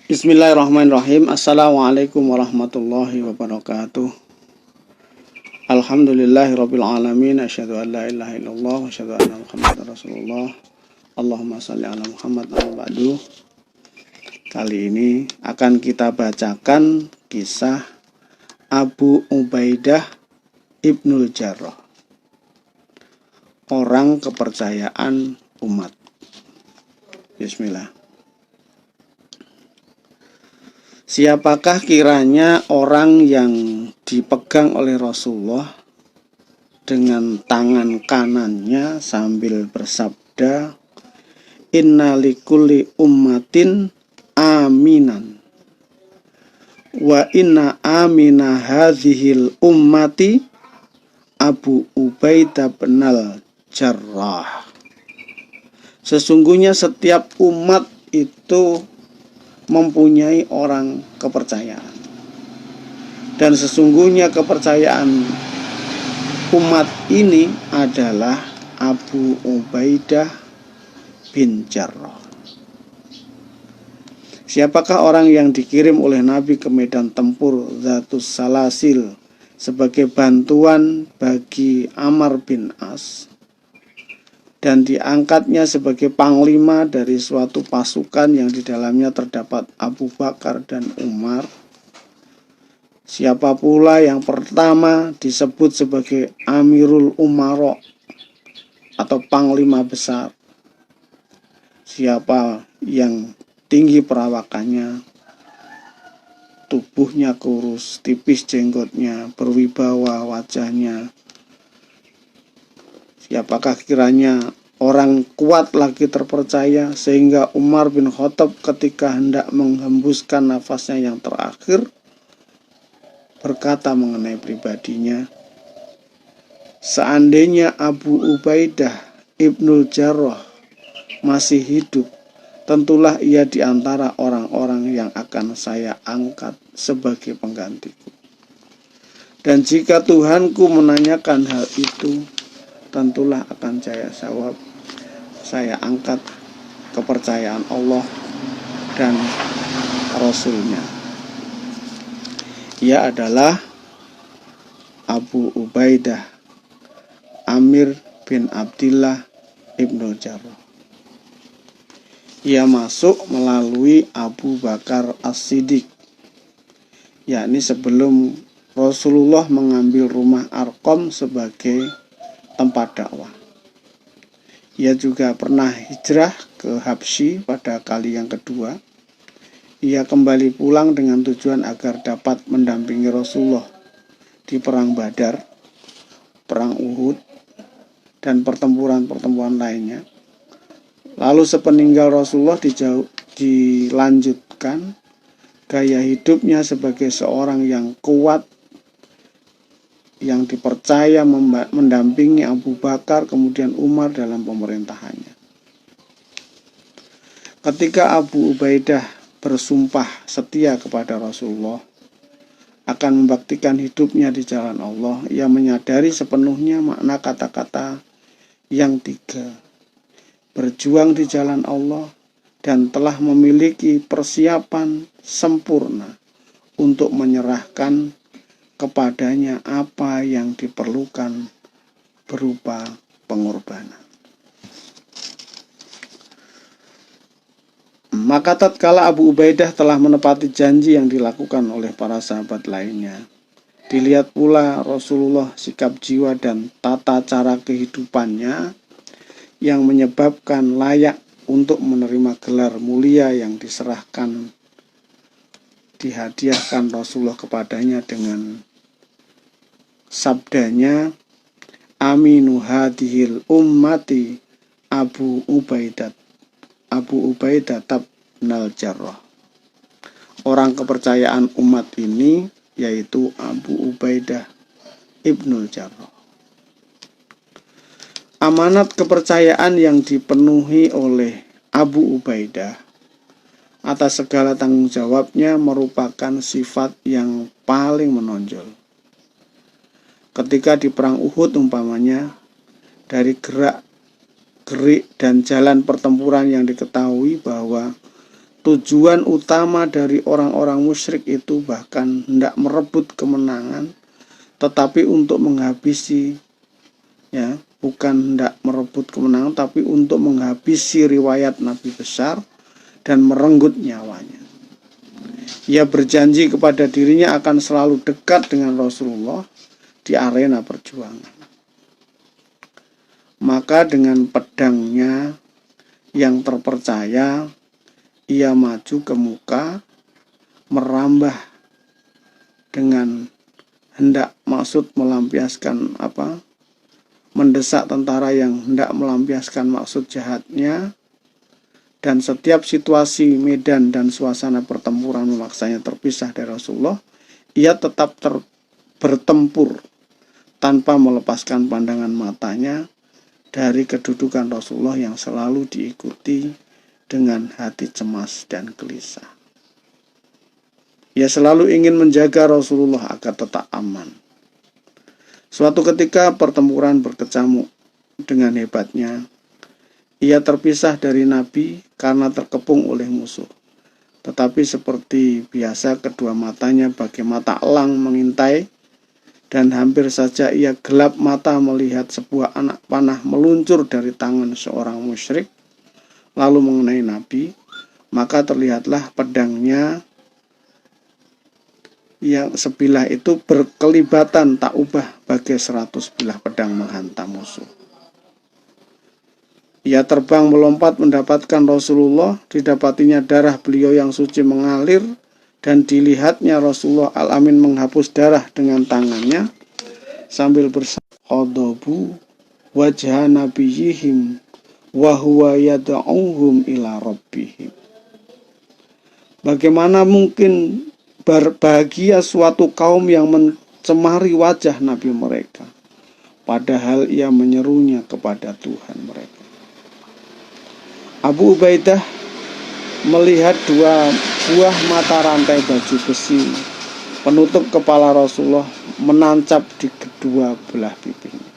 Bismillahirrahmanirrahim. Assalamualaikum warahmatullahi wabarakatuh. Alhamdulillahirabbil alamin. Asyhadu an la ilaha illallah wa asyhadu anna Muhammadar Rasulullah. Allahumma shalli ala Muhammad amma ba'du. Kali ini akan kita bacakan kisah Abu Ubaidah Ibnul Jarrah, orang kepercayaan umat. Bismillah. Siapakah kiranya orang yang dipegang oleh Rasulullah dengan tangan kanannya sambil bersabda, "Inna likulli ummatin aminan wa inna amina hadhil ummati Abu Ubaidah binal Jarrah." Sesungguhnya setiap umat itu mempunyai orang kepercayaan, dan sesungguhnya kepercayaan umat ini adalah Abu Ubaidah bin Jarrah. Siapakah orang yang dikirim oleh Nabi ke medan tempur Zatus Salasil sebagai bantuan bagi Amr bin As dan diangkatnya sebagai panglima dari suatu pasukan yang di dalamnya terdapat Abu Bakar dan Umar? Siapa pula yang pertama disebut sebagai Amirul Umaro atau panglima besar? Siapa yang tinggi perawakannya, tubuhnya kurus, tipis jenggotnya, berwibawa wajahnya? Siapakah kiranya orang kuat lagi terpercaya sehingga Umar bin Khattab ketika hendak menghembuskan nafasnya yang terakhir berkata mengenai pribadinya, "Seandainya Abu Ubaidah Ibnul Jarrah masih hidup, tentulah ia di antara orang-orang yang akan saya angkat sebagai penggantiku. Dan jika Tuhanku menanyakan hal itu, tentulah akan saya jawab, saya angkat kepercayaan Allah dan Rasulnya." Ia adalah Abu Ubaidah Amir bin Abdillah Ibnul Jarrah. Ia masuk melalui Abu Bakar As-Siddiq, yakni sebelum Rasulullah mengambil rumah Arqam sebagai tempat dakwah. Ia juga pernah hijrah ke Habsyi pada kali yang kedua. Ia kembali pulang dengan tujuan agar dapat mendampingi Rasulullah di perang Badar, perang Uhud, dan pertempuran-pertempuran lainnya. Lalu sepeninggal Rasulullah dilanjutkan gaya hidupnya sebagai seorang yang kuat, yang dipercaya mendampingi Abu Bakar kemudian Umar dalam pemerintahannya. Ketika Abu Ubaidah bersumpah setia kepada Rasulullah akan membaktikan hidupnya di jalan Allah, ia menyadari sepenuhnya makna kata-kata yang tiga, berjuang di jalan Allah, dan telah memiliki persiapan sempurna untuk menyerahkan kepadanya apa yang diperlukan berupa pengorbanan. Maka tatkala Abu Ubaidah telah menepati janji yang dilakukan oleh para sahabat lainnya, dilihat pula Rasulullah sikap jiwa dan tata cara kehidupannya yang menyebabkan layak untuk menerima gelar mulia yang dihadiahkan Rasulullah kepadanya dengan sabdanya, "Aminu hadhil ummati Abu Ubaidah binal Jarrah." Orang kepercayaan umat ini yaitu Abu Ubaidah Ibnul Jarrah. Amanat kepercayaan yang dipenuhi oleh Abu Ubaidah atas segala tanggung jawabnya merupakan sifat yang paling menonjol. Ketika di perang Uhud umpamanya, dari gerak-gerik dan jalan pertempuran yang diketahui bahwa tujuan utama dari orang-orang musyrik itu bahkan hendak merebut kemenangan, tetapi untuk menghabisi, ya, bukan hendak merebut kemenangan, tapi untuk menghabisi riwayat Nabi besar dan merenggut nyawanya. Ia berjanji kepada dirinya akan selalu dekat dengan Rasulullah di arena perjuangan. Maka dengan pedangnya yang terpercaya, ia maju ke muka, merambah dengan hendak maksud melampiaskan mendesak tentara yang hendak melampiaskan maksud jahatnya, dan setiap situasi medan dan suasana pertempuran memaksanya terpisah dari Rasulullah, ia tetap bertempur tanpa melepaskan pandangan matanya dari kedudukan Rasulullah yang selalu diikuti dengan hati cemas dan gelisah. Ia selalu ingin menjaga Rasulullah agar tetap aman. Suatu ketika pertempuran berkecamuk dengan hebatnya. Ia terpisah dari Nabi karena terkepung oleh musuh. Tetapi seperti biasa kedua matanya bagai mata elang mengintai, dan hampir saja ia gelap mata melihat sebuah anak panah meluncur dari tangan seorang musyrik lalu mengenai Nabi. Maka terlihatlah pedangnya yang sebilah itu berkelibatan tak ubah bagai 100 bilah pedang menghantam musuh. Ia terbang melompat mendapatkan Rasulullah, didapatinya darah beliau yang suci mengalir, dan dilihatnya Rasulullah Al-Amin menghapus darah dengan tangannya sambil bersabda, "Khadabu wajha nabiyihim wa huwa yad'uhum ila rabbihim." Bagaimana mungkin berbahagia suatu kaum yang mencemari wajah Nabi mereka, padahal ia menyerunya kepada Tuhan mereka. Abu Ubaidah melihat dua buah mata rantai baju besi penutup kepala Rasulullah menancap di kedua belah pipinya.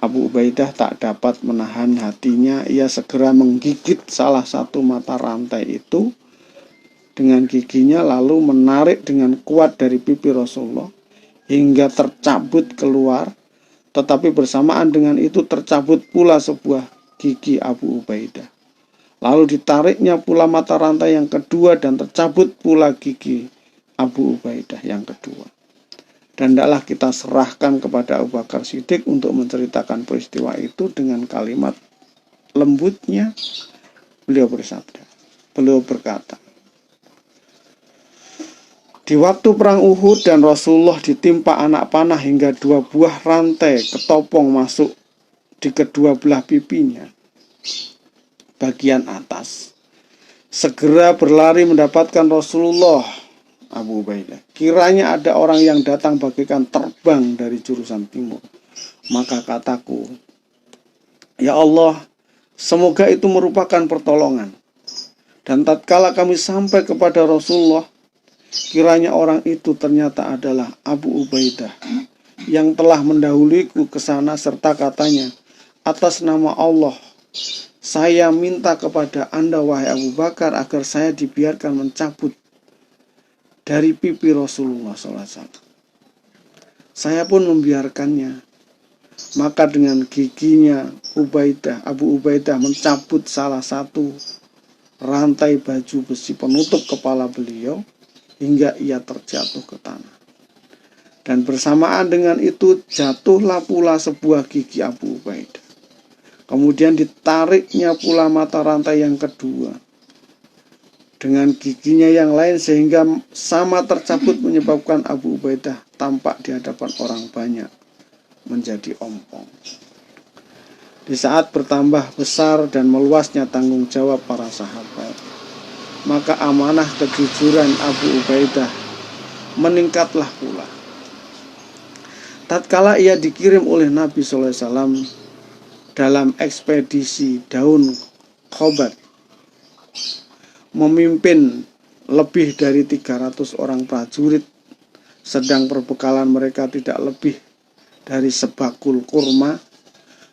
Abu Ubaidah tak dapat menahan hatinya. Ia segera menggigit salah satu mata rantai itu dengan giginya, lalu menarik dengan kuat dari pipi Rasulullah hingga tercabut keluar. Tetapi bersamaan dengan itu tercabut pula sebuah gigi Abu Ubaidah. Lalu ditariknya pula mata rantai yang kedua dan tercabut pula gigi Abu Ubaidah yang kedua. Dan hendaklah kita serahkan kepada Abu Bakar Siddiq untuk menceritakan peristiwa itu. Dengan kalimat lembutnya beliau berkata, di waktu perang Uhud dan Rasulullah ditimpa anak panah hingga 2 buah rantai ketopong masuk di kedua belah pipinya bagian atas, segera berlari mendapatkan Rasulullah. Abu Ubaidah, kiranya ada orang yang datang bagaikan terbang dari jurusan timur. Maka kataku, ya Allah, semoga itu merupakan pertolongan. Dan tatkala kami sampai kepada Rasulullah, kiranya orang itu ternyata adalah Abu Ubaidah yang telah mendahuluiku ke sana, serta katanya, atas nama Allah, saya minta kepada Anda wahai Abu Bakar agar saya dibiarkan mencabut dari pipi Rasulullah SAW. Saya pun membiarkannya. Maka dengan giginya Abu Ubaidah mencabut salah satu rantai baju besi penutup kepala beliau hingga ia terjatuh ke tanah. Dan bersamaan dengan itu jatuhlah pula sebuah gigi Abu Ubaidah. Kemudian ditariknya pula mata rantai yang kedua dengan giginya yang lain sehingga sama tercabut, menyebabkan Abu Ubaidah tampak di hadapan orang banyak menjadi ompong. Di saat bertambah besar dan meluasnya tanggung jawab para sahabat, maka amanah kejujuran Abu Ubaidah meningkatlah pula. Tatkala ia dikirim oleh Nabi SAW dalam ekspedisi Daun Khobar, memimpin lebih dari 300 orang prajurit, sedang perbekalan mereka tidak lebih dari sebakul kurma,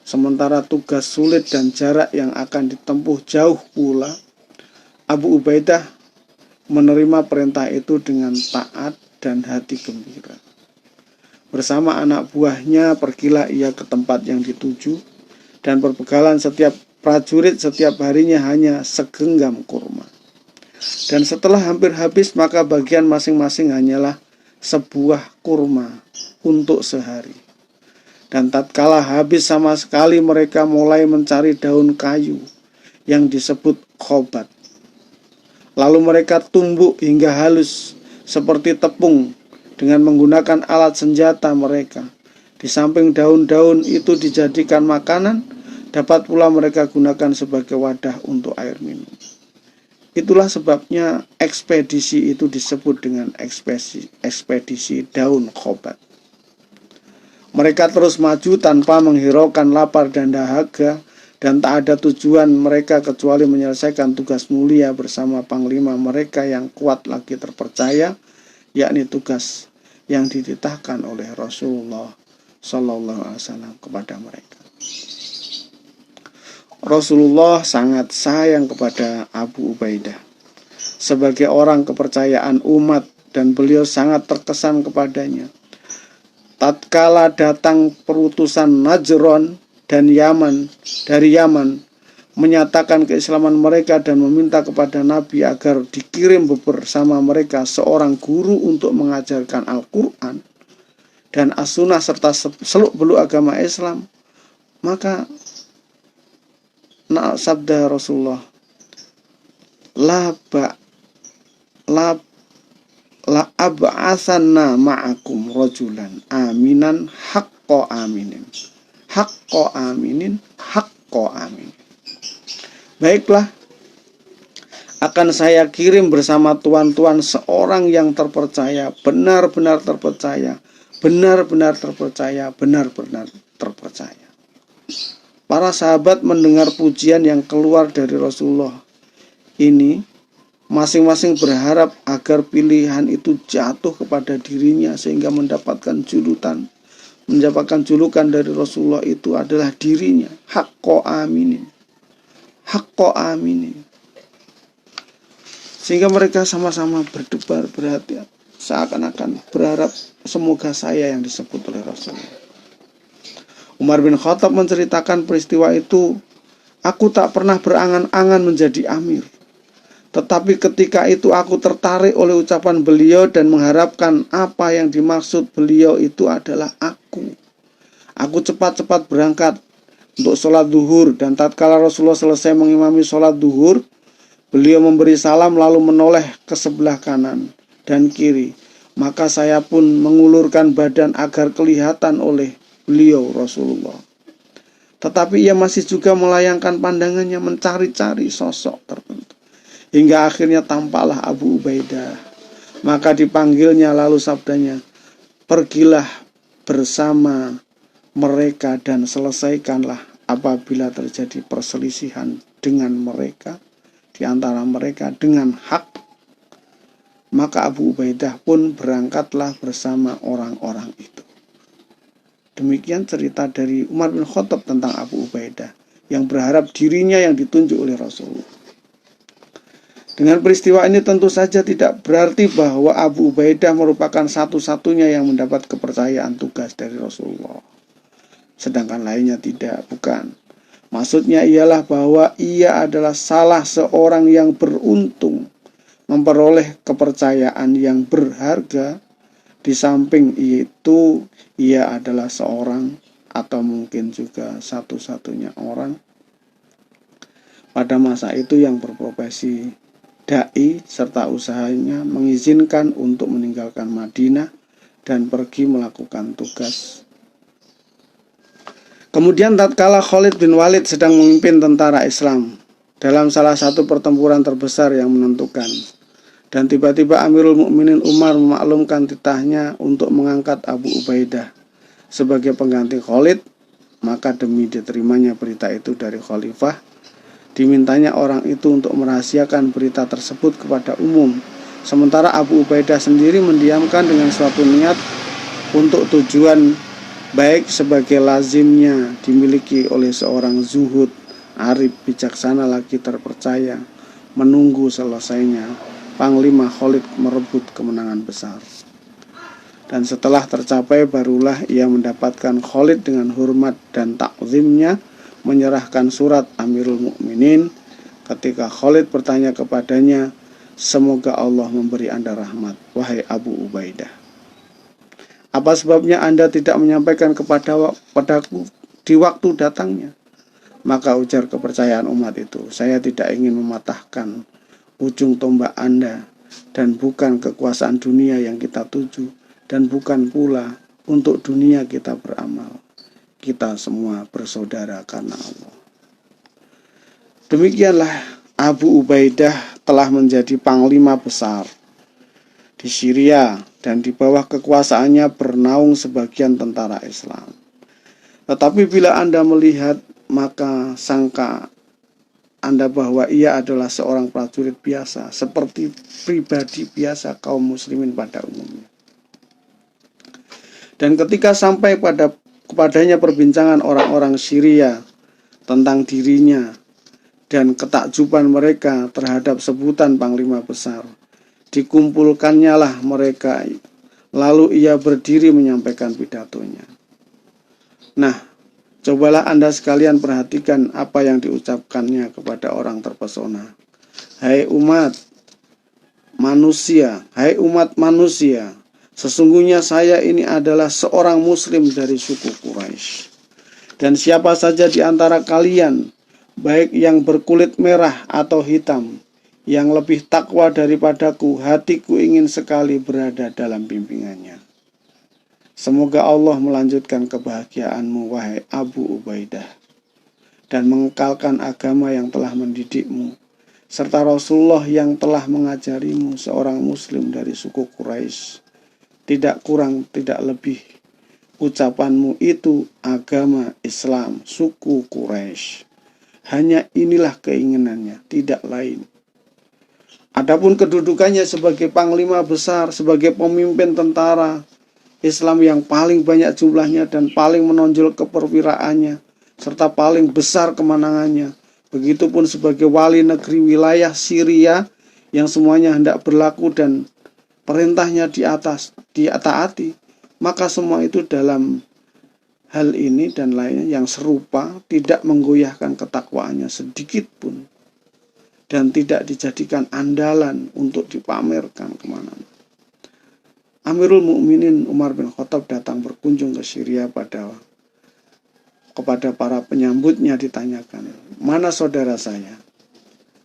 sementara tugas sulit dan jarak yang akan ditempuh jauh pula, Abu Ubaidah menerima perintah itu dengan taat dan hati gembira. Bersama anak buahnya pergilah ia ke tempat yang dituju, dan perbekalan setiap prajurit setiap harinya hanya segenggam kurma. Dan setelah hampir habis, maka bagian masing-masing hanyalah sebuah kurma untuk sehari. Dan tatkala habis sama sekali, mereka mulai mencari daun kayu yang disebut khobat. Lalu mereka tumbuk hingga halus seperti tepung dengan menggunakan alat senjata mereka. Di samping daun-daun itu dijadikan makanan, dapat pula mereka gunakan sebagai wadah untuk air minum. Itulah sebabnya ekspedisi itu disebut dengan ekspedisi daun khobat. Mereka terus maju tanpa menghiraukan lapar dan dahaga, dan tak ada tujuan mereka kecuali menyelesaikan tugas mulia bersama panglima mereka yang kuat lagi terpercaya, yakni tugas yang dititahkan oleh Rasulullah Sallallahu Alaihi Wasallam kepada mereka. Rasulullah sangat sayang kepada Abu Ubaidah sebagai orang kepercayaan umat, dan beliau sangat terkesan kepadanya. Tatkala datang perutusan Najron dan dari Yaman menyatakan keislaman mereka dan meminta kepada Nabi agar dikirim bersama mereka seorang guru untuk mengajarkan Al-Quran dan As-Sunnah serta seluk-beluk agama Islam, maka sabda Rasulullah, la ab'atsanna ma'akum rajulan aminan haqqo aminin. Baiklah, akan saya kirim bersama tuan-tuan seorang yang terpercaya, benar-benar terpercaya. Para sahabat mendengar pujian yang keluar dari Rasulullah ini, masing-masing berharap agar pilihan itu jatuh kepada dirinya sehingga mendapatkan julukan dari Rasulullah itu adalah dirinya, haqqo aminin. Sehingga mereka sama-sama berdebar berhati, seakan-akan berharap semoga saya yang disebut oleh Rasulullah. Umar bin Khattab menceritakan peristiwa itu, aku tak pernah berangan-angan menjadi amir. Tetapi ketika itu aku tertarik oleh ucapan beliau dan mengharapkan apa yang dimaksud beliau itu adalah aku. Aku cepat-cepat berangkat untuk sholat duhur, dan tatkala Rasulullah selesai mengimami sholat duhur, beliau memberi salam lalu menoleh ke sebelah kanan dan kiri. Maka saya pun mengulurkan badan agar kelihatan oleh beliau Rasulullah. Tetapi ia masih juga melayangkan pandangannya mencari-cari sosok tertentu. Hingga akhirnya tampaklah Abu Ubaidah. Maka dipanggilnya lalu sabdanya, pergilah bersama mereka dan selesaikanlah apabila terjadi perselisihan dengan mereka, di antara mereka dengan hak. Maka Abu Ubaidah pun berangkatlah bersama orang-orang itu. Demikian cerita dari Umar bin Khattab tentang Abu Ubaidah yang berharap dirinya yang ditunjuk oleh Rasulullah. Dengan peristiwa ini tentu saja tidak berarti bahwa Abu Ubaidah merupakan satu-satunya yang mendapat kepercayaan tugas dari Rasulullah, sedangkan lainnya tidak, bukan. Maksudnya ialah bahwa ia adalah salah seorang yang beruntung memperoleh kepercayaan yang berharga. Di samping itu, ia adalah seorang atau mungkin juga satu-satunya orang pada masa itu yang berprofesi dai, serta usahanya mengizinkan untuk meninggalkan Madinah dan pergi melakukan tugas. Kemudian tatkala Khalid bin Walid sedang memimpin tentara Islam dalam salah satu pertempuran terbesar yang menentukan, dan tiba-tiba Amirul Mukminin Umar memaklumkan titahnya untuk mengangkat Abu Ubaidah sebagai pengganti Khalid, maka demi diterimanya berita itu dari khalifah, dimintanya orang itu untuk merahasiakan berita tersebut kepada umum. Sementara Abu Ubaidah sendiri mendiamkan dengan suatu niat untuk tujuan baik sebagai lazimnya dimiliki oleh seorang zuhud, arif, bijaksana lagi terpercaya, menunggu selesainya Panglima Khalid merebut kemenangan besar. Dan setelah tercapai barulah ia mendapatkan Khalid dengan hormat dan takzimnya menyerahkan surat Amirul Mukminin. Ketika Khalid bertanya kepadanya, "Semoga Allah memberi Anda rahmat, wahai Abu Ubaidah. Apa sebabnya Anda tidak menyampaikan padaku di waktu datangnya?" Maka ujar kepercayaan umat itu, "Saya tidak ingin mematahkan ujung tombak Anda, dan bukan kekuasaan dunia yang kita tuju, dan bukan pula untuk dunia kita beramal. Kita semua bersaudara karena Allah." Demikianlah Abu Ubaidah telah menjadi panglima besar di Syria, dan di bawah kekuasaannya bernaung sebagian tentara Islam. Tetapi bila Anda melihat, maka sangka Anda bahwa ia adalah seorang prajurit biasa, seperti pribadi biasa kaum muslimin pada umumnya. Dan ketika sampai kepadanya perbincangan orang-orang Syria tentang dirinya dan ketakjuban mereka terhadap sebutan panglima besar, dikumpulkannya lah mereka, lalu ia berdiri menyampaikan pidatonya. Nah, cobalah Anda sekalian perhatikan apa yang diucapkannya kepada orang terpesona. Hai umat manusia, sesungguhnya saya ini adalah seorang muslim dari suku Quraisy. Dan siapa saja di antara kalian, baik yang berkulit merah atau hitam, yang lebih takwa daripadaku, hatiku ingin sekali berada dalam bimbingannya. Semoga Allah melanjutkan kebahagiaanmu, wahai Abu Ubaidah, dan mengekalkan agama yang telah mendidikmu, serta Rasulullah yang telah mengajarimu, seorang muslim dari suku Quraisy. Tidak kurang, tidak lebih. Ucapanmu itu agama Islam, suku Quraisy. Hanya inilah keinginannya, tidak lain. Adapun kedudukannya sebagai panglima besar, sebagai pemimpin tentara Islam yang paling banyak jumlahnya dan paling menonjol keperwiraannya, serta paling besar kemenangannya, begitupun sebagai wali negeri wilayah Syria yang semuanya hendak berlaku dan perintahnya ditaati, maka semua itu dalam hal ini dan lainnya yang serupa tidak menggoyahkan ketakwaannya sedikit pun, dan tidak dijadikan andalan untuk dipamerkan kemana-mana. Amirul Mukminin Umar bin Khattab datang berkunjung ke Syria. Kepada para penyambutnya ditanyakan, "Mana saudara saya?"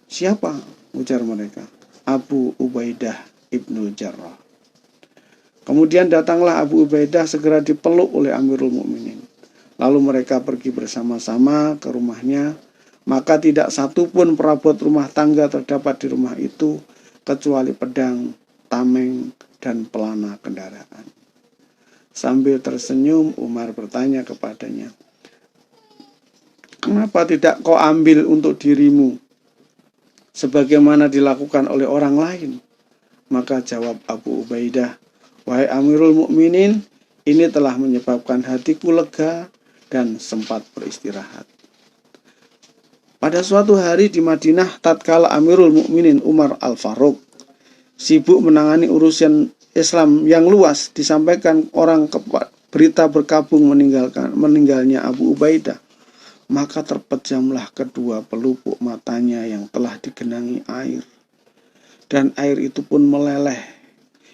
"Siapa?" ujar mereka. "Abu Ubaidah ibnu Jarrah." Kemudian datanglah Abu Ubaidah segera dipeluk oleh Amirul Mukminin. Lalu mereka pergi bersama-sama ke rumahnya. Maka tidak satu pun perabot rumah tangga terdapat di rumah itu, kecuali pedang, tameng, dan pelana kendaraan. Sambil tersenyum, Umar bertanya kepadanya, "Kenapa tidak kau ambil untuk dirimu, sebagaimana dilakukan oleh orang lain?" Maka jawab Abu Ubaidah, "Wahai Amirul Mukminin, ini telah menyebabkan hatiku lega dan sempat beristirahat." Pada suatu hari di Madinah, tatkala Amirul Mukminin Umar Al-Faruq sibuk menangani urusan Islam yang luas, disampaikan orang berita berkabung meninggalnya Abu Ubaidah. Maka terpejamlah kedua pelupuk matanya yang telah digenangi air, dan air itu pun meleleh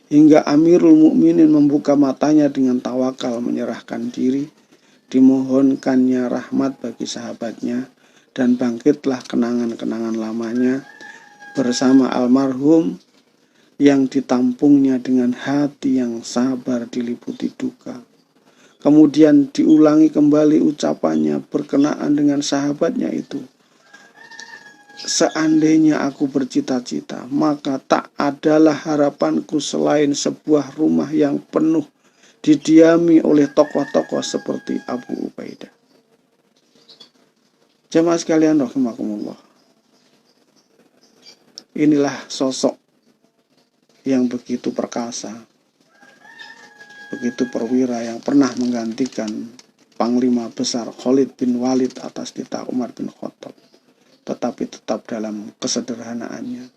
hingga Amirul Mukminin membuka matanya dengan tawakal menyerahkan diri, dimohonkannya rahmat bagi sahabatnya, dan bangkitlah kenangan-kenangan lamanya bersama almarhum yang ditampungnya dengan hati yang sabar diliputi duka. Kemudian diulangi kembali ucapannya berkenaan dengan sahabatnya itu, "Seandainya aku bercita-cita, maka tak adalah harapanku selain sebuah rumah yang penuh didiami oleh tokoh-tokoh seperti Abu Ubaidah." Jamaah sekalian rahimakumullah, inilah sosok yang begitu perkasa, begitu perwira, yang pernah menggantikan Panglima Besar Khalid bin Walid atas titah Umar bin Khattab, tetapi tetap dalam kesederhanaannya.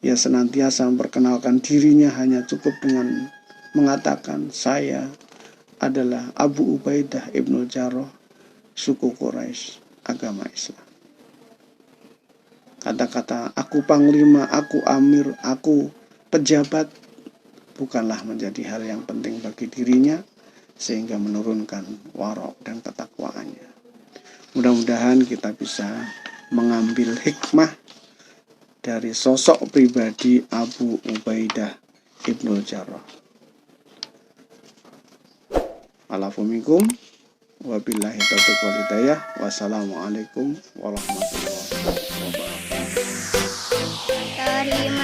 Ia senantiasa memperkenalkan dirinya hanya cukup dengan mengatakan, saya adalah Abu Ubaidah ibnul Jarrah, suku Quraisy, agama Islam. Kata-kata aku panglima, aku amir, aku pejabat bukanlah menjadi hal yang penting bagi dirinya, sehingga menurunkan warok dan ketakwaannya. Mudah-mudahan kita bisa mengambil hikmah dari sosok pribadi Abu Ubaidah ibnul Jarrah. Alafumikum wabillahi taufiq wal hidayah. Wassalamualaikum warahmatullahi wabarakatuh. Terima